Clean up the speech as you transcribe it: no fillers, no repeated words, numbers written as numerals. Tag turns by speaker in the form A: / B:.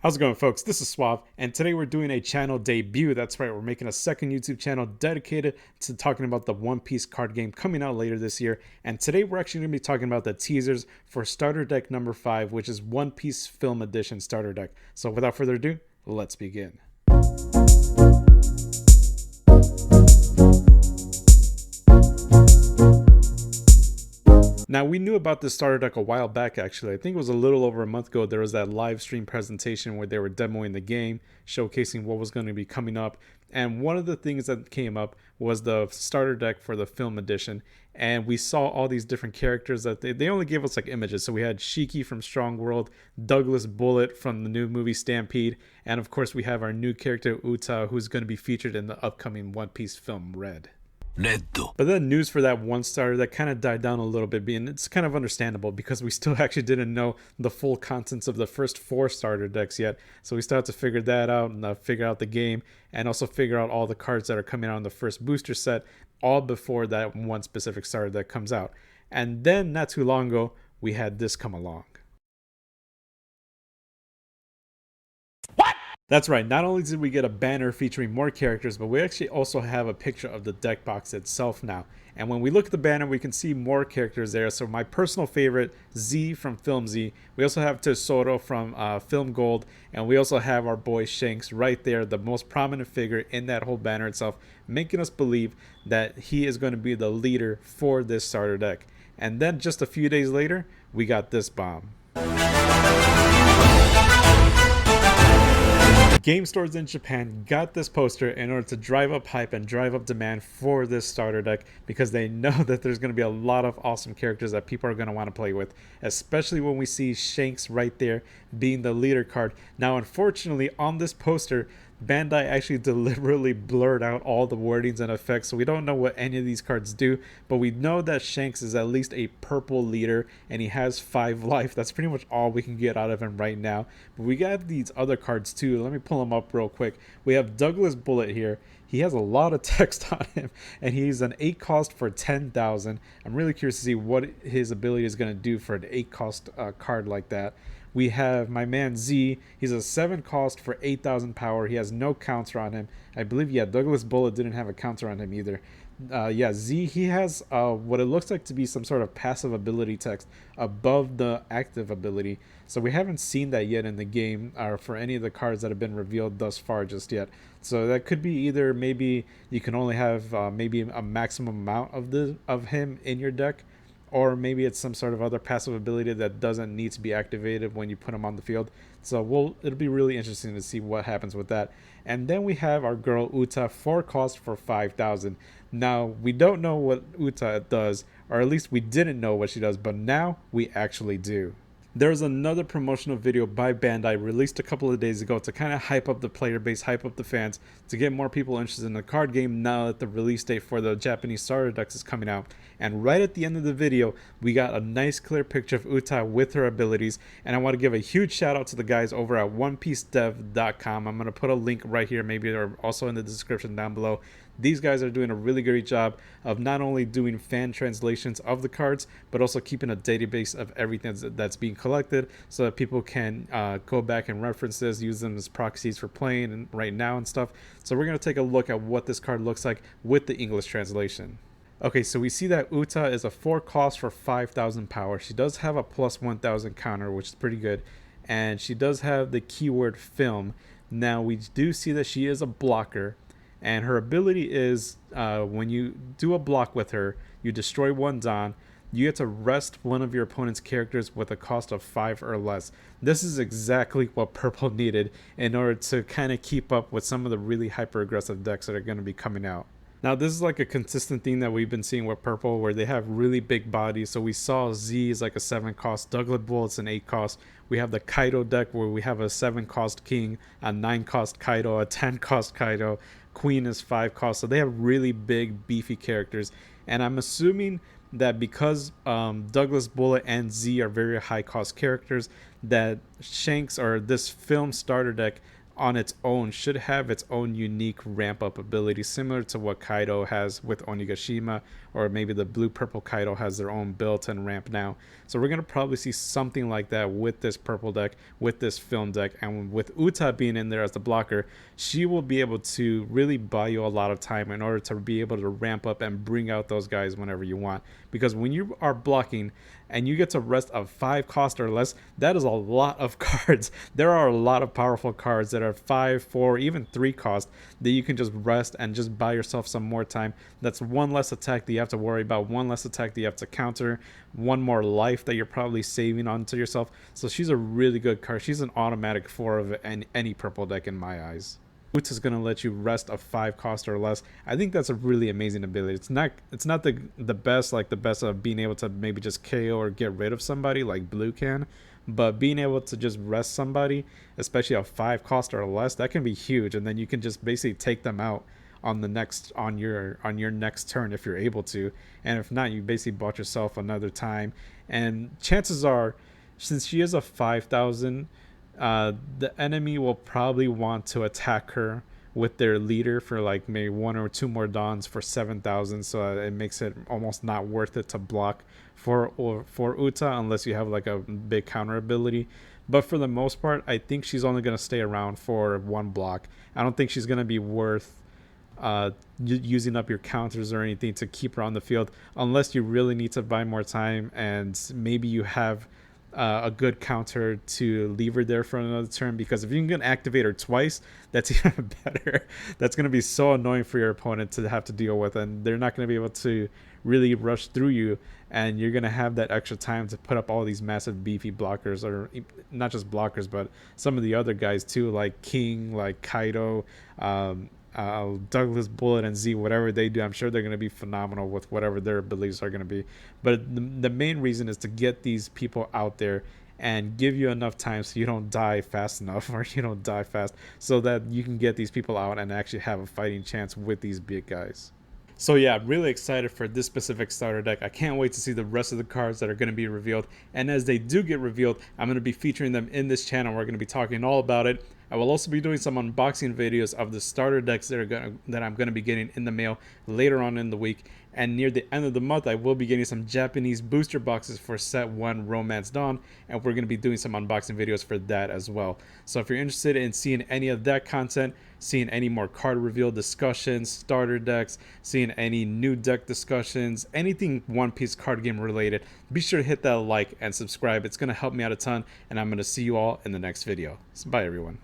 A: How's it going, folks? This is Suave, and today we're doing a channel debut. That's right, we're making a second YouTube channel dedicated to talking about the One Piece card game coming out later this year. And today we're actually going to be talking about the teasers for starter deck number 5, which is One Piece Film Edition starter deck. So without further ado, let's begin. Now, we knew about this starter deck a while back, actually. I think it was a little over a month ago. There was that live stream presentation where they were demoing the game, showcasing what was going to be coming up. And one of the things that came up was the starter deck for the film edition. And we saw all these different characters that they only gave us like images. So we had Shiki from Strong World, Douglas Bullet from the new movie Stampede, and of course we have our new character Uta, who's going to be featured in the upcoming One Piece film Red. But then news for that one starter that kind of died down a little bit, and it's kind of understandable because we still actually didn't know the full contents of the first 4 starter decks yet. So we still have to figure that out and figure out the game, and also figure out all the cards that are coming out in the first booster set, all before that one specific starter deck comes out. And then not too long ago, we had this come along. That's right, not only did we get a banner featuring more characters, but we actually also have a picture of the deck box itself now. And when we look at the banner, we can see more characters there. So my personal favorite, Z from Film Z. We also have Tesoro from Film Gold. And we also have our boy Shanks right there, the most prominent figure in that whole banner itself, making us believe that he is going to be the leader for this starter deck. And then just a few days later, we got this bomb. Game stores in Japan got this poster in order to drive up hype and drive up demand for this starter deck, because they know that there's going to be a lot of awesome characters that people are going to want to play with, especially when we see Shanks right there being the leader card. Now, unfortunately, on this poster, Bandai actually deliberately blurred out all the wordings and effects, so we don't know what any of these cards do, but we know that Shanks is at least a purple leader and he has 5 life. That's pretty much all we can get out of him right now. But we got these other cards too. Let me pull them up real quick. We have Douglas Bullet here. He has a lot of text on him, and he's an 8 cost for 10,000. I'm really curious to see what his ability is going to do for an 8 cost card like that. We have my man Z. He's a 7 cost for 8,000 power. He has no counter on him. I believe, yeah, Douglas Bullet didn't have a counter on him either. Yeah, Z, he has what it looks like to be some sort of passive ability text above the active ability. So we haven't seen that yet in the game, or for any of the cards that have been revealed thus far just yet. So that could be either maybe you can only have maybe a maximum amount of him in your deck, or maybe it's some sort of other passive ability that doesn't need to be activated when you put him on the field. So it'll be really interesting to see what happens with that. And then we have our girl Uta, 4 cost for 5,000. Now, we don't know what Uta does, or at least we didn't know what she does, but now we actually do. There's another promotional video by Bandai released a couple of days ago to kind of hype up the player base, hype up the fans, to get more people interested in the card game now that the release date for the Japanese starter decks is coming out. And right at the end of the video, we got a nice clear picture of Uta with her abilities, and I want to give a huge shout out to the guys over at onepiecedev.com. I'm going to put a link right here, maybe, or also in the description down below. These guys are doing a really great job of not only doing fan translations of the cards, but also keeping a database of everything that's being collected, so that people can go back and reference this, use them as proxies for playing and right now and stuff. So we're going to take a look at what this card looks like with the English translation. Okay, so we see that Uta is a 4 cost for 5,000 power. She does have a plus 1,000 counter, which is pretty good. And she does have the keyword film. Now, we do see that she is a blocker. And her ability is when you do a block with her, you destroy 1 Don. You get to rest one of your opponent's characters with a cost of 5 or less. This is exactly what Purple needed in order to kind of keep up with some of the really hyper-aggressive decks that are going to be coming out. Now, this is like a consistent thing that we've been seeing with Purple, where they have really big bodies. So we saw Z is like a 7 cost, Douglas Bullet's an 8 cost. We have the Kaido deck where we have a 7 cost King, a 9 cost Kaido, a 10 cost Kaido. Queen is 5 cost. So they have really big, beefy characters. And I'm assuming that because Douglas Bullet and Z are very high cost characters, that Shanks, or this film starter deck, on its own should have its own unique ramp up ability, similar to what Kaido has with Onigashima, or maybe the blue purple Kaido has their own built-in ramp now. So we're gonna probably see something like that with this purple deck, with this film deck, and with Uta being in there as the blocker, she will be able to really buy you a lot of time in order to be able to ramp up and bring out those guys whenever you want. Because when you are blocking and you get to rest of 5 cost or less, that is a lot of cards. There are a lot of powerful cards that are 5, 4, even 3 cost that you can just rest and just buy yourself some more time. That's one less attack that you have to worry about, one less attack that you have to counter, one more life that you're probably saving onto yourself. So she's a really good card. She's an automatic 4 of any purple deck in my eyes. Boots is going to let you rest a 5 cost or less. I think that's a really amazing ability. It's not the best, like the best of being able to maybe just KO or get rid of somebody like Blue can, but being able to just rest somebody, especially a 5 cost or less, that can be huge. And then you can just basically take them out on your next turn if you're able to. And if not, you basically bought yourself another time. And chances are, since she is a 5,000, the enemy will probably want to attack her with their leader for like maybe 1 or 2 more dawns for 7,000, so it makes it almost not worth it to block for Uta unless you have like a big counter ability. But for the most part, I think she's only going to stay around for 1 block. I don't think she's going to be worth using up your counters or anything to keep her on the field unless you really need to buy more time and maybe you have a good counter to leave her there for another turn, because if you can activate her twice, that's even better. That's going to be so annoying for your opponent to have to deal with, and they're not going to be able to really rush through you, and you're going to have that extra time to put up all these massive beefy blockers, or not just blockers but some of the other guys too, like King, like Kaido, Douglas, Bullet, and Z. Whatever they do, I'm sure they're going to be phenomenal with whatever their abilities are going to be. But the main reason is to get these people out there and give you enough time so you don't die fast enough, or you don't die fast, so that you can get these people out and actually have a fighting chance with these big guys. So yeah, I'm really excited for this specific starter deck. I can't wait to see the rest of the cards that are going to be revealed. And as they do get revealed, I'm going to be featuring them in this channel. We're going to be talking all about it. I will also be doing some unboxing videos of the starter decks that I'm going to be getting in the mail later on in the week. And near the end of the month, I will be getting some Japanese booster boxes for Set 1 Romance Dawn, and we're going to be doing some unboxing videos for that as well. So if you're interested in seeing any of that content, seeing any more card reveal discussions, starter decks, seeing any new deck discussions, anything One Piece card game related, be sure to hit that like and subscribe. It's going to help me out a ton, and I'm going to see you all in the next video. So bye everyone.